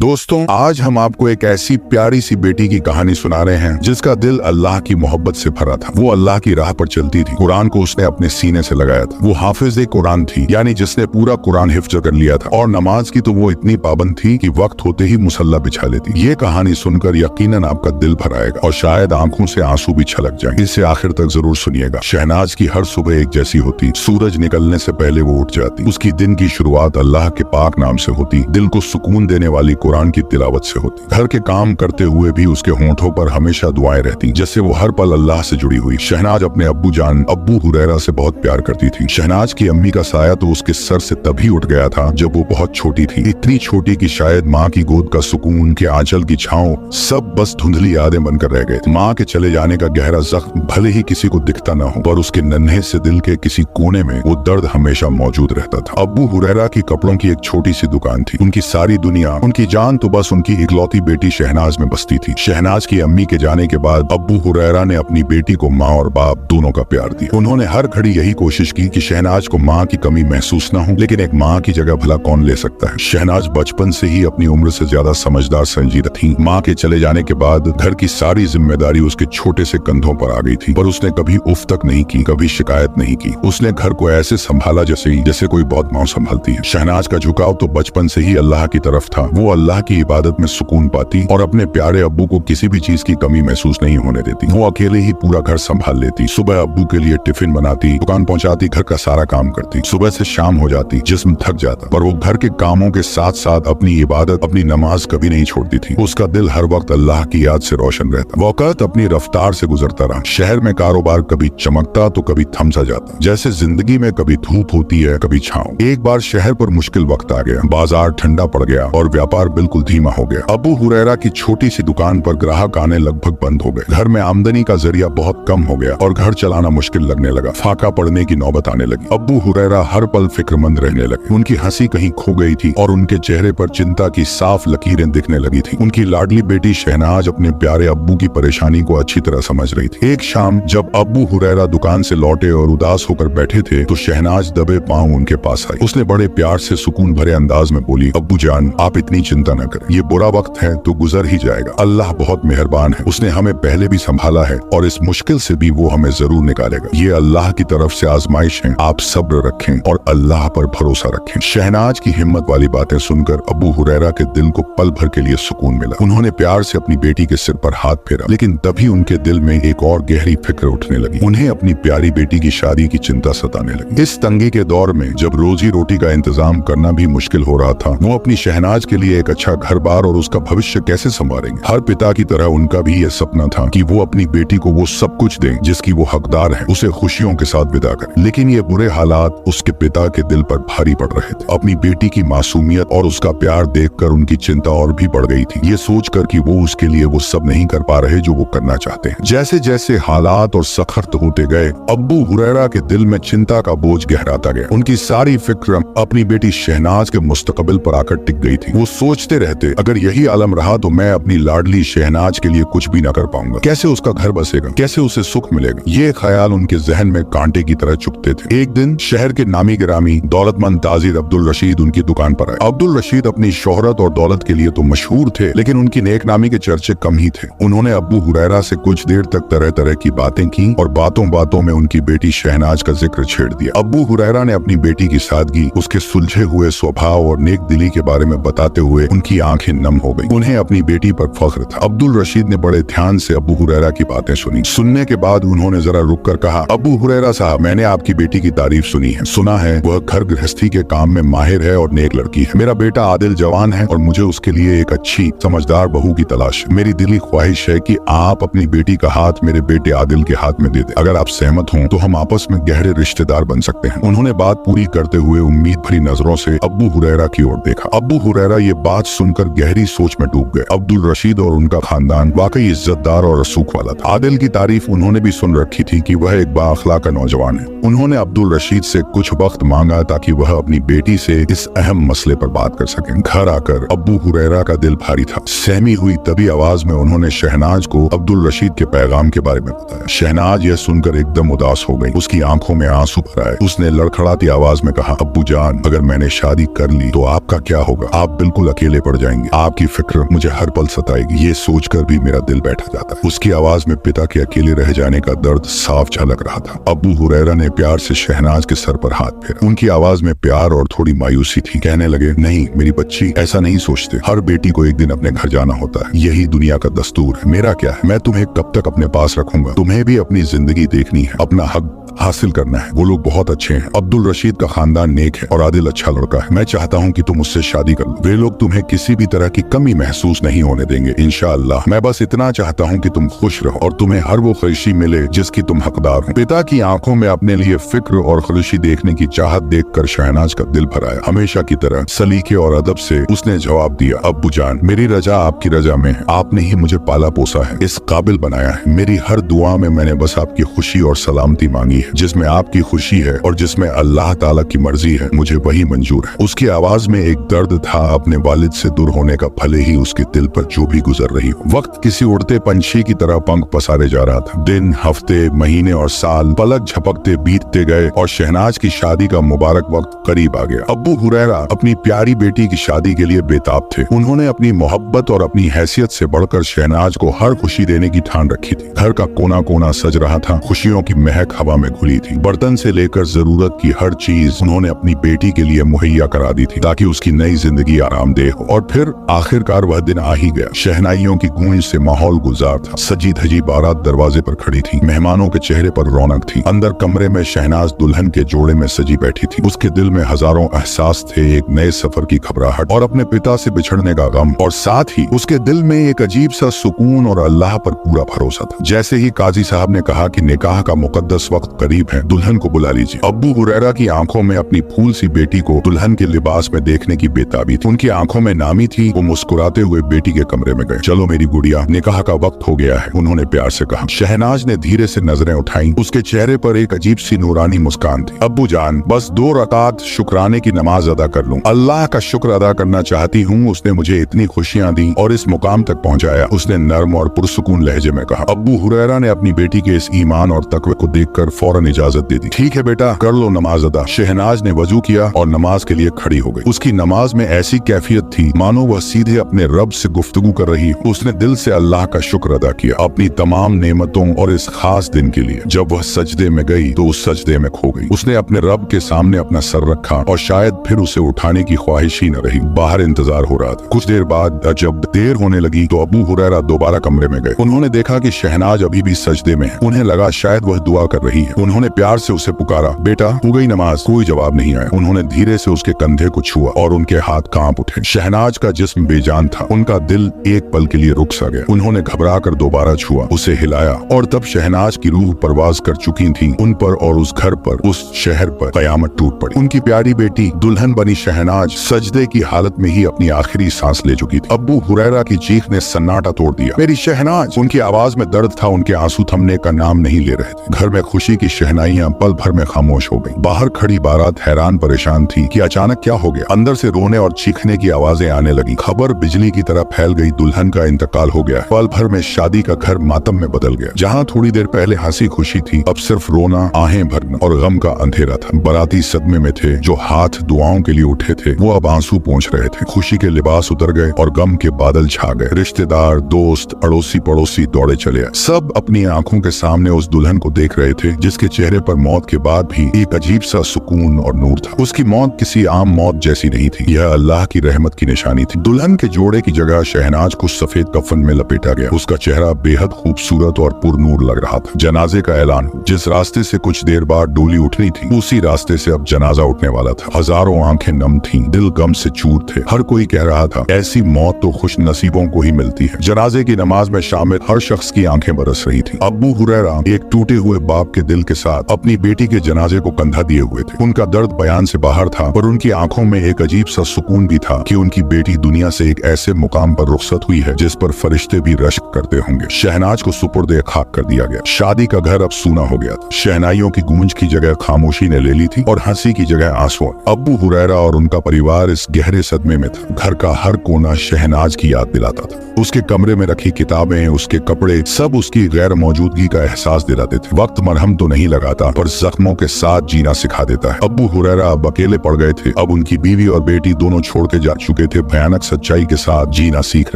दोस्तों, आज हम आपको एक ऐसी प्यारी सी बेटी की कहानी सुना रहे हैं जिसका दिल अल्लाह की मोहब्बत से भरा था। वो अल्लाह की राह पर चलती थी। कुरान को उसने अपने सीने से लगाया था। वो हाफिज कुरान थी, यानी जिसने पूरा कुरान हिफ्ज कर लिया था। और नमाज की तो वो इतनी पाबंद थी कि वक्त होते ही मुसल्ला बिछा लेती। ये कहानी सुनकर यकीनन आपका दिल भर आएगा और शायद आंखों से आंसू भी छलक जाएंगे। इसे आखिर तक जरूर सुनिएगा। शहनाज की हर सुबह एक जैसी होती। सूरज निकलने से पहले वो उठ जाती। उसकी दिन की शुरुआत अल्लाह के पाक नाम से होती। दिल को सुकून देने वाली कुरान की तिलावत से होती। घर के काम करते हुए भी उसके होंठों पर हमेशा दुआएं रहती, जैसे वो हर पल अल्लाह से जुड़ी हुई। शहनाज अपने अब्बू जान अब्बू हुरैरा से बहुत प्यार करती थी। शहनाज की अम्मी का साया तो उसके सर से तभी उठ गया था जब वो बहुत छोटी थी। इतनी छोटी कि शायद माँ की गोद का सुकून, के आंचल की छांव सब बस धुंधली यादें बनकर रह गए थे। माँ के चले जाने का गहरा जख्म भले ही किसी को दिखता न हो, पर उसके नन्हे से दिल के किसी कोने में वो दर्द हमेशा मौजूद रहता था। अब्बू हुरैरा की कपड़ों की एक छोटी सी दुकान थी। उनकी सारी दुनिया, उनकी जान तो बस उनकी इकलौती बेटी शहनाज में बसती थी। शहनाज की अम्मी के जाने के बाद अब्बू हुरैरा ने अपनी बेटी को माँ और बाप दोनों का प्यार दिया। उन्होंने हर घड़ी यही कोशिश की कि शहनाज को माँ की कमी महसूस न हो, लेकिन एक माँ की जगह भला कौन ले सकता है। शहनाज बचपन से ही अपनी उम्र से ज्यादा समझदार संजीदा थी। माँ के चले जाने के बाद घर की सारी जिम्मेदारी उसके छोटे से कंधों पर आ गई थी, पर उसने कभी उफ तक नहीं की, कभी शिकायत नहीं की। उसने घर को ऐसे संभाला जैसे कोई बहुत माँ संभालती है। शहनाज का झुकाव तो बचपन से ही अल्लाह की तरफ था। वो अल्लाह की इबादत में सुकून पाती और अपने प्यारे अब्बू को किसी भी चीज की कमी महसूस नहीं होने देती। वो अकेले ही पूरा घर संभाल लेती। सुबह अब्बू के लिए टिफिन बनाती, दुकान पहुंचाती, घर का सारा काम करती। सुबह से शाम हो जाती, जिस्म थक जाता, पर वो घर के कामों के साथ साथ अपनी इबादत, अपनी नमाज कभी नहीं छोड़ती थी। उसका दिल हर वक्त अल्लाह की याद से रोशन रहता। वक्त अपनी रफ्तार से गुजरता रहा। शहर में कारोबार कभी चमकता तो कभी थम सा जाता, जैसे जिंदगी में कभी धूप होती है कभी छाँव। एक बार शहर पर मुश्किल वक्त आ गया। बाजार ठंडा पड़ गया और व्यापार बिल्कुल धीमा हो गया। अब्बू हुरैरा की छोटी सी दुकान पर ग्राहक आने लगभग बंद हो गए। घर में आमदनी का जरिया बहुत कम हो गया और घर चलाना मुश्किल लगने लगा। फाका पड़ने की नौबत आने लगी। अब्बू हुरैरा हर पल फिक्रमंद रहने लगे। उनकी हंसी कहीं खो गई थी और उनके चेहरे पर चिंता की साफ लकीरें दिखने लगी थी। उनकी लाडली बेटी शहनाज अपने प्यारे अब्बू की परेशानी को अच्छी तरह समझ रही थी। एक शाम जब अब्बू हुरैरा दुकान से लौटे और उदास होकर बैठे थे तो शहनाज दबे पांव उनके पास आई। उसने बड़े प्यार से सुकून भरे अंदाज में बोली, अब्बू जान, आप इतनी चिंता न करें। ये बुरा वक्त है तो गुजर ही जाएगा। अल्लाह बहुत मेहरबान है। उसने हमें पहले भी संभाला है और इस मुश्किल से भी वो हमें जरूर निकालेगा। ये अल्लाह की तरफ से आजमाइश है। आप सब्र रखें और अल्लाह पर भरोसा रखें। शहनाज की हिम्मत वाली बातें सुनकर अब्बू हुरैरा के दिल को पल भर के लिए सुकून मिला। उन्होंने प्यार से अपनी बेटी के सिर पर हाथ फेरा, लेकिन तभी उनके दिल में एक और गहरी फिक्र उठने लगी। उन्हें अपनी प्यारी बेटी की शादी की चिंता सताने लगी। इस तंगी के दौर में जब रोजी रोटी का इंतजाम करना भी मुश्किल हो रहा था, वो अपनी शहनाज के लिए एक अच्छा घर बार और उसका भविष्य कैसे संभालेंगे। हर पिता की तरह उनका भी यह सपना था कि वो अपनी बेटी को वो सब कुछ दें जिसकी वो हकदार है, उसे खुशियों के साथ विदा करें। लेकिन ये बुरे हालात उसके पिता के दिल पर भारी पड़ रहे थे। अपनी बेटी की मासूमियत और उसका प्यार देखकर उनकी चिंता और भी बढ़ गई थी। ये सोचकर कि वो उसके लिए वो सब नहीं कर पा रहे जो वो करना चाहते हैं। जैसे जैसे हालात और सख्त होते गए, अब्बू हुरैरा के दिल में चिंता का बोझ गहराता गया। उनकी सारी फिक्र अपनी बेटी शहनाज के मुस्तकबिल पर आकर टिक गई थी। वो सोचते रहते, अगर यही आलम रहा तो मैं अपनी लाडली शहनाज के लिए कुछ भी न कर पाऊंगा। कैसे उसका घर बसेगा, कैसे उसे सुख मिलेगा। ये ख्याल उनके जहन में कांटे की तरह चुभते थे। एक दिन शहर के नामी गिरामी दौलतमंद ताजिर अब्दुल रशीद उनकी दुकान पर आए। अब्दुल रशीद अपनी शोहरत और दौलत के लिए तो मशहूर थे, लेकिन उनकी नेक नामी के चर्चे कम ही थे। उन्होंने अब्बू हुरैरा से कुछ देर तक तरह तरह की बातें की और बातों बातों में उनकी बेटी शहनाज का जिक्र छेड़ दिया। अब्बू हुरैरा ने अपनी बेटी की सादगी, उसके सुलझे हुए स्वभाव और नेक दिली के बारे में बताते हुए उनकी आंखें नम हो गई। उन्हें अपनी बेटी पर फख्र था। अब्दुल रशीद ने बड़े ध्यान से अब्बू हुरैरा की बातें सुनी। सुनने के बाद उन्होंने जरा रुक कर कहा, अब्बू हुरैरा साहब, मैंने आपकी बेटी की तारीफ सुनी है। सुना है वह घर गृहस्थी के काम में माहिर है और नेक लड़की है। मेरा बेटा आदिल जवान है और मुझे उसके लिए एक अच्छी समझदार बहू की तलाश है। मेरी दिली ख्वाहिश है कि आप अपनी बेटी का हाथ मेरे बेटे आदिल के हाथ में दे दें। अगर आप सहमत हों तो हम आपस में गहरे रिश्तेदार बन सकते हैं। उन्होंने बात पूरी करते हुए उम्मीद भरी नजरों से अब्बू हुरैरा की ओर देखा। अब्बू हुरैरा ये बात सुनकर गहरी सोच में डूब गए। अब्दुल रशीद और उनका खानदान वाकई इज्जतदार और रसूख वाला था। आदिल की तारीफ उन्होंने भी सुन रखी थी कि वह एक बाअखलाक नौजवान है। उन्होंने अब्दुल रशीद से कुछ वक्त मांगा ताकि वह अपनी बेटी से इस अहम मसले पर बात कर सकें। घर आकर अब्बू हुरैरा का दिल भारी था। सहमी हुई तभी आवाज में उन्होंने शहनाज को अब्दुल रशीद के पैगाम के बारे में बताया। शहनाज यह सुनकर एकदम उदास हो गई। उसकी आंखों में आंसू भर आए। उसने लड़खड़ाती आवाज में कहा, अब्बू जान, अगर मैंने शादी कर ली तो आपका क्या होगा। आप बिल्कुल अकेले अकेले पड़ जाएंगे। आपकी फिक्र मुझे हर पल सताएगी। ये सोचकर भी मेरा दिल बैठा जाता है। उसकी आवाज में पिता के अकेले रह जाने का दर्द साफ झलक रहा था। अब्बू हुरैरा ने प्यार से शहनाज के सर पर हाथ फेरा। उनकी आवाज में प्यार और थोड़ी मायूसी थी। कहने लगे, नहीं मेरी बच्ची, ऐसा नहीं सोचते। हर बेटी को एक दिन अपने घर जाना होता है, यही दुनिया का दस्तूर है। मेरा क्या है, मैं तुम्हें कब तक अपने पास रखूंगा। तुम्हें भी अपनी जिंदगी देखनी है, अपना हक हासिल करना है। वो लोग बहुत अच्छे हैं। अब्दुल रशीद का खानदान नेक है और आदिल अच्छा लड़का है। मैं चाहता हूँ कि तुम उससे शादी कर लो। वे लोग तुम्हें किसी भी तरह की कमी महसूस नहीं होने देंगे इंशाअल्लाह। मैं बस इतना चाहता हूँ कि तुम खुश रहो और तुम्हें हर वो खुशी मिले जिसकी तुम हकदार हो। पिता की आंखों में अपने लिए फिक्र और खुशी देखने की चाहत देखकर शहनाज का दिल भर आया। हमेशा की तरह सलीके और अदब से उसने जवाब दिया, अब्बू जान, मेरी रजा आपकी रजा में है। आपने ही मुझे पाला पोसा है, इस काबिल बनाया है। मेरी हर दुआ में मैंने बस आपकी खुशी और सलामती मांगी है। जिसमें आपकी खुशी है और जिसमें अल्लाह ताला की मर्जी है, मुझे वही मंजूर है। उसकी आवाज में एक दर्द था अपने वालिद से दूर होने का, भले ही उसके दिल पर जो भी गुजर रही हो। वक्त किसी उड़ते पंछी की तरह पंख पसारे जा रहा था। दिन, हफ्ते, महीने और साल पलक झपकते बीतते गए और शहनाज की शादी का मुबारक वक्त करीब आ गया। अब्बू हुरैरा अपनी प्यारी बेटी की शादी के लिए बेताब थे। उन्होंने अपनी मोहब्बत और अपनी हैसियत से बढ़कर शहनाज को हर खुशी देने की ठान रखी थी। घर का कोना कोना सज रहा था, खुशियों की महक हवा में घुली थी। बर्तन से लेकर जरूरत की हर चीज उन्होंने अपनी बेटी के लिए मुहैया करा दी थी ताकि उसकी नई जिंदगी आरामदेह हो। और फिर आखिरकार वह दिन आ ही गया। शहनाइयों की गूंज से माहौल गुलजार था। सजी धजी बारात दरवाजे पर खड़ी थी। मेहमानों के चेहरे पर रौनक थी। अंदर कमरे में शहनाज दुल्हन के जोड़े में सजी बैठी थी। उसके दिल में हजारों एहसास थे, एक नए सफर की घबराहट और अपने पिता से बिछड़ने का गम, और साथ ही उसके दिल में एक अजीब सा सुकून और अल्लाह पर पूरा भरोसा था। जैसे ही काजी साहब ने कहा कि निकाह का मुकद्दस वक्त करीब है, दुल्हन को बुला लीजिए। अब्बू हुरैरा की आंखों में अपनी फूल सी बेटी को दुल्हन के लिबास में देखने की बेताबी थी। उनकी आंखों में नामी थी। वो मुस्कुराते हुए बेटी के कमरे में गए। चलो मेरी गुड़िया, निकाह का वक्त हो गया है, उन्होंने प्यार से कहा। शहनाज ने धीरे से नजरें उठाई। उसके चेहरे पर एक अजीब सी नूरानी मुस्कान थी। अब्बू जान, बस 2 रकात शुक्राने की नमाज अदा कर लूं। अल्लाह का शुक्र अदा करना चाहती हूँ, उसने मुझे इतनी खुशियाँ दी और इस मुकाम तक पहुँचाया, उसने नर्म और पुरसुकून लहजे में कहा। अब्बू हुरैरा ने अपनी बेटी के इस ईमान और तकवे को देखकर फौरन इजाजत दे दी। ठीक है बेटा, कर लो नमाज अदा। शहनाज ने वजू किया और नमाज के लिए खड़ी हो गई। उसकी नमाज में ऐसी कैफियत थी मानो वह सीधे अपने रब से गुफ्तगू कर रही। उसने दिल से अल्लाह का शुक्र अदा किया अपनी तमाम नेमतों और इस खास दिन के लिए। जब वह सजदे में गई तो उस सजदे में खो गई। उसने अपने रब के सामने अपना सर रखा और शायद फिर उसे उठाने की ख्वाहिश ही न रही। बाहर इंतजार हो रहा था। कुछ देर बाद जब देर होने लगी तो अब्बू हुरैरा दोबारा कमरे में गए। उन्होंने देखा कि शहनाज अभी भी सजदे में है। उन्हें लगा शायद वह दुआ कर रही है। उन्होंने प्यार से उसे पुकारा, बेटा हो गई नमाज? कोई जवाब नहीं आया। उन्होंने धीरे से उसके कंधे को छुआ और उनके हाथ कांप उठे। शहनाज का जिस्म बेजान था। उनका दिल एक पल के लिए रुक सा गया। उन्होंने घबरा कर दोबारा छुआ, उसे हिलाया और तब शहनाज की रूह परवाज कर चुकी थी। उन पर और उस घर पर, उस शहर पर कयामत टूट पड़ी। उनकी प्यारी बेटी दुल्हन बनी शहनाज सजदे की हालत में ही अपनी आखिरी सांस ले चुकी थी। अब्बू हुरैरा की चीख ने सन्नाटा तोड़ दिया, मेरी शहनाज! उनकी आवाज में दर्द था। उनके आंसू थमने का नाम नहीं ले रहे थे। घर में खुशी की शहनाइयां पल भर में खामोश हो गई। बाहर खड़ी बारात हैरान परेशान थी कि अचानक क्या हो गया। अंदर से रोने और चीखने की आवाजें आने लगी। खबर बिजली की तरह फैल गई, दुल्हन का इंतकाल हो गया। पल भर में शादी का घर मातम में बदल गया। जहाँ थोड़ी देर पहले हंसी खुशी थी, अब सिर्फ रोना, आहें भरना और गम का अंधेरा था। बाराती सदमे में थे। जो हाथ दुआओं के लिए उठे थे वो अब आंसू पोंछ रहे थे। खुशी के लिबास उतर गए और गम के बादल छा गए। रिश्तेदार, दोस्त, अड़ोसी पड़ोसी दौड़े चले आए। सब अपनी आंखों के सामने उस दुल्हन को देख रहे थे जिसके चेहरे पर मौत के बाद भी एक अजीब सा सुकून और नूर था। उसकी मौत किसी आम मौत जैसी नहीं थी, यह अल्लाह की रहमत की निशानी थी। दुल्हन के जोड़े की जगह शहनाज को सफेद कफन में लपेटा गया। उसका चेहरा बेहद खूबसूरत और पुरनूर लग रहा था। जनाजे का ऐलान। जिस रास्ते से कुछ देर बाद डोली उठनी थी उसी रास्ते से अब जनाजा उठने वाला था। हजारों आंखें नम थीं, दिल गम से चूर थे। हर कोई कह रहा था ऐसी मौत तो खुश नसीबों को ही मिलती है। जनाजे की नमाज में शामिल हर शख्स की आंखें बरस रही थी। अब्बू हुरैरा एक टूटे हुए बाप के दिल के साथ अपनी बेटी के जनाजे को कंधा दिए हुए थे। उनका दर्द बयान से बाहर था, पर उनकी आंखों में एक अजीब सा सुकून भी था कि उनकी बेटी दुनिया से एक ऐसे मुकाम पर रुखसत हुई है जिस पर फरिश्ते भी रश्क करते होंगे। शहनाज को सुपुर्द खाक कर दिया गया। शादी का घर अब सूना हो गया था। शहनाइयों की गूंज की जगह खामोशी ने ले ली थी और हंसी की जगह आंसू। अब्बू हुरैरा और उनका परिवार इस गहरे सदमे में था। घर का हर कोना शहनाज की याद दिलाता था। उसके कमरे में रखी किताबें, उसके कपड़े, सब उसकी गैर मौजूदगी का एहसास दिलाते थे। वक्त मरहम तो नहीं लगाता, पर जख्मों के साथ जीना सिखा देता है। अब्बू हुरैरा अब अकेले पड़ गए थे। अब उनकी बीवी और बेटी दोनों छोड़ के जा चुके चुके थे, भयानक सच्चाई के साथ जीना सीख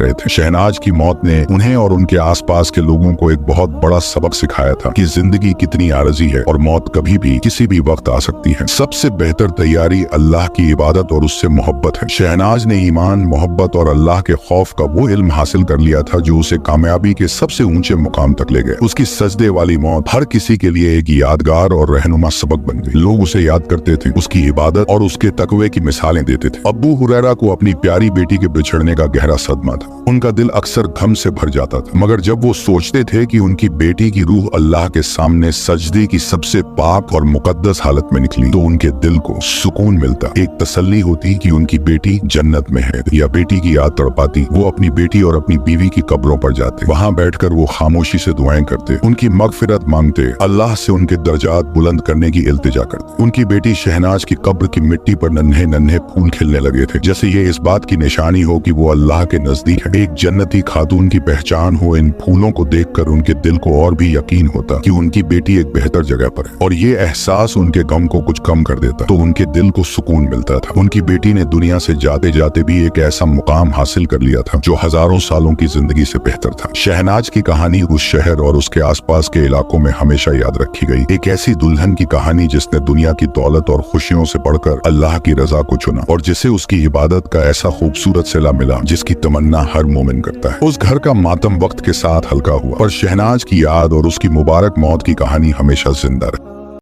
रहे थे। शहनाज की मौत ने उन्हें और उनके आसपास के लोगों को एक बहुत बड़ा सबक सिखाया था कि जिंदगी कितनी आरजी है और मौत कभी भी किसी भी वक्त आ सकती है। सबसे बेहतर तैयारी अल्लाह की इबादत और उससे मोहब्बत है। शहनाज ने ईमान, मोहब्बत और अल्लाह के खौफ का वो इल्म हासिल कर लिया था जो उसे कामयाबी के सबसे ऊंचे मुकाम तक ले गए। उसकी सजदे वाली मौत हर किसी के लिए एक यादगार और रहनुमा सबक बन गई। लोग उसे याद करते थे, उसकी इबादत और उसके तकवे की मिसालें देते थे। अब्बू हुरैरा को अपनी प्यारी बेटी के बिछड़ने का गहरा सदमा था। उनका दिल अक्सर गम से भर जाता था, मगर जब वो सोचते थे कि उनकी बेटी की रूह अल्लाह के सामने सजदे की सबसे पाक और मुकद्दस हालत में निकली तो उनके दिल को सुकून मिलता। एक तसल्ली होती कि उनकी बेटी जन्नत में है। या बेटी की याद तड़पाती, वो अपनी बेटी और अपनी बीवी की कब्रों पर जाते। वहाँ बैठकर वो खामोशी से दुआएं करते, उनकी मगफिरत मांगते, अल्लाह से उनके दर्जात बुलंद करने की इल्तिजा करते। उनकी बेटी शहनाज की कब्र की मिट्टी पर नन्हे नन्हे फूल खिलने लगे थे, जैसे ये इस बात की निशानी हो कि वो अल्लाह के नजदीक है। एक जन्नती खातून की पहचान हो। इन फूलों को देखकर उनके दिल को और भी यकीन होता कि उनकी बेटी एक बेहतर जगह पर है, और ये एहसास उनके गम को कुछ कम कर देता। तो उनके दिल को सुकून मिलता था। उनकी बेटी ने दुनिया से जाते जाते भी एक ऐसा मुकाम हासिल कर लिया था जो हजारों सालों की जिंदगी से बेहतर था। शहनाज की कहानी उस शहर और उसके आसपास के इलाकों में हमेशा याद रखी गई। एक ऐसी दुल्हन की कहानी जिसने दुनिया की दौलत और खुशियों से बढ़कर अल्लाह की रजा को चुना, और जिसे उसकी इबादत का ऐसा खूबसूरत सिला मिला जिसकी तमन्ना हर मोमिन करता है। उस घर का मातम वक्त के साथ हल्का हुआ, पर शहनाज की याद और उसकी मुबारक मौत की कहानी हमेशा जिंदा रही।